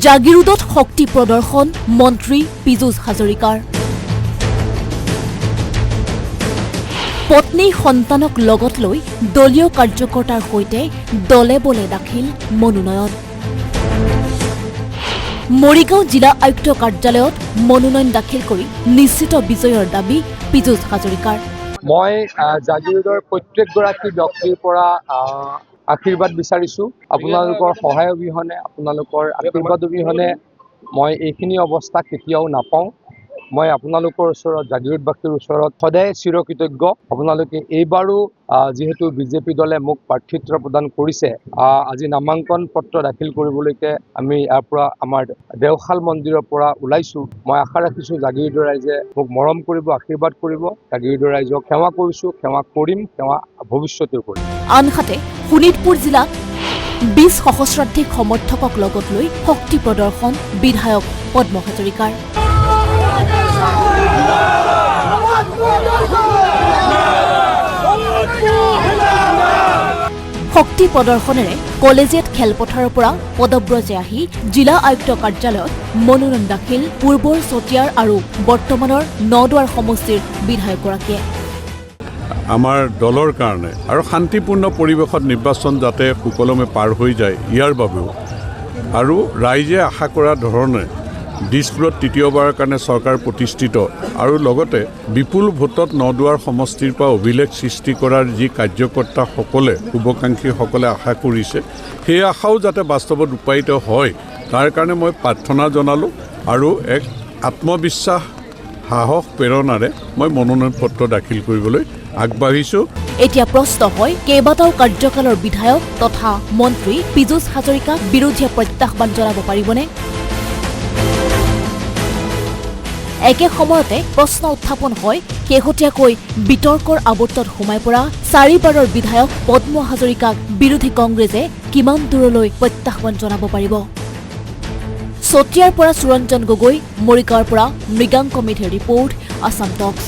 জাগিৰোডত শক্তি প্ৰদৰ্শন মন্ত্ৰী পীযুষ হাজৰিকাৰ। পত্নী সন্তানক লগত লৈ দলীয় কাৰ্যকৰ্তাৰ সৈতে দলে বলে দাখিল মনোনয়ন। মৰিগাঁও জিলা আয়ুক্ত কাৰ্যালয়ত মনোনয়ন দাখিল কৰি নিশ্চিত বিজয়ৰ দাবী পীযুষ হাজৰিকাৰ। মই জাগিৰোডৰ প্ৰত্যেকগৰাকী ব্যক্তিৰ পৰা আশীৰ্বাদ বিচাৰিছোঁ। আপোনালোকৰ সহায় অবিহনে, আপোনালোকৰ আশীৰ্বাদ অবিহনে মই এইখিনি অৱস্থা কেতিয়াও নাপাওঁ। মই আপোনালোকৰ ওচৰত, জাগিৰোডবাসীৰ ওচৰত সদায় চিৰকৃতজ্ঞ। আপোনালোকে এইবাৰো যিহেতু বিজেপি দলে মোক প্ৰাৰ্থিত্ব প্ৰদান কৰিছে, আজি নামাংকন পত্ৰ দাখিল কৰিবলৈকে আমি ইয়াৰ পৰা আমাৰ দেওশাল মন্দিৰৰ পৰা ওলাইছোঁ। মই আশা ৰাখিছোঁ জাগিৰোডৰ ৰাইজে মোক মৰম কৰিব, আশীৰ্বাদ কৰিব। জাগিৰোডৰ ৰাইজক সেৱা কৰিছোঁ, সেৱা কৰিম, সেৱা ভৱিষ্যতেও কৰিম। আনহাতে শোণিতপুৰ জিলাত 20 সহস্ৰাধিক সমৰ্থকক লগত লৈ শক্তি প্ৰদৰ্শন বিধায়ক পদ্ম হাজৰিকাৰ। শক্তি প্ৰদৰ্শনেৰে কলেজিয়েট খেলপথাৰৰ পৰা পদব্ৰজে আহি জিলা আয়ুক্ত কাৰ্যালয়ত মনোনয়ন দাখিল পূৰ্বৰ চতিয়াৰ আৰু বৰ্তমানৰ নদুৱাৰ সমষ্টিৰ বিধায়কগৰাকীয়ে। আমাৰ দলৰ কাৰণে আৰু শান্তিপূৰ্ণ পৰিৱেশত নিৰ্বাচন যাতে সুকলমে পাৰ হৈ যায়, ইয়াৰ বাবেও আৰু ৰাইজে আশা কৰা ধৰণে দিছপুৰত তৃতীয়বাৰৰ কাৰণে চৰকাৰ প্ৰতিষ্ঠিত আৰু লগতে বিপুল ভোটত নদুৱাৰ সমষ্টিৰ পৰা অভিলেখ সৃষ্টি কৰাৰ যি কাৰ্যকৰ্তাসকলে, শুভাকাংক্ষীসকলে আশা কৰিছে, সেই আশাও যাতে বাস্তৱত ৰূপায়িত হয়, তাৰ কাৰণে মই প্ৰাৰ্থনা জনালোঁ আৰু এক আত্মবিশ্বাস, সাহস, প্ৰেৰণাৰে মই মনোনয়ন পত্ৰ দাখিল কৰিবলৈ আগবাঢ়িছোঁ। এতিয়া প্ৰশ্ন হয়, কেইবাটাও কাৰ্যকালৰ বিধায়ক তথা মন্ত্ৰী পীযুষ হাজৰিকাক বিৰোধীয়ে প্ৰত্যাহ্বান জনাব পাৰিবনে? একে সময়তে প্ৰশ্ন উত্থাপন হয়, শেহতীয়াকৈ বিতৰ্কৰ আৱৰ্তত সোমাই পৰা 4 বাৰৰ বিধায়ক পদ্ম হাজৰিকাক বিৰোধী কংগ্ৰেছে কিমান দূৰলৈ প্ৰত্যাহ্বান জনাব পাৰিব? চতিয়াৰ পৰা সুৰঞ্জন গগৈ, মৰিগাঁৱৰ পৰা মৃগাংক মেধিৰ ৰিপৰ্ট, আছাম টক্স।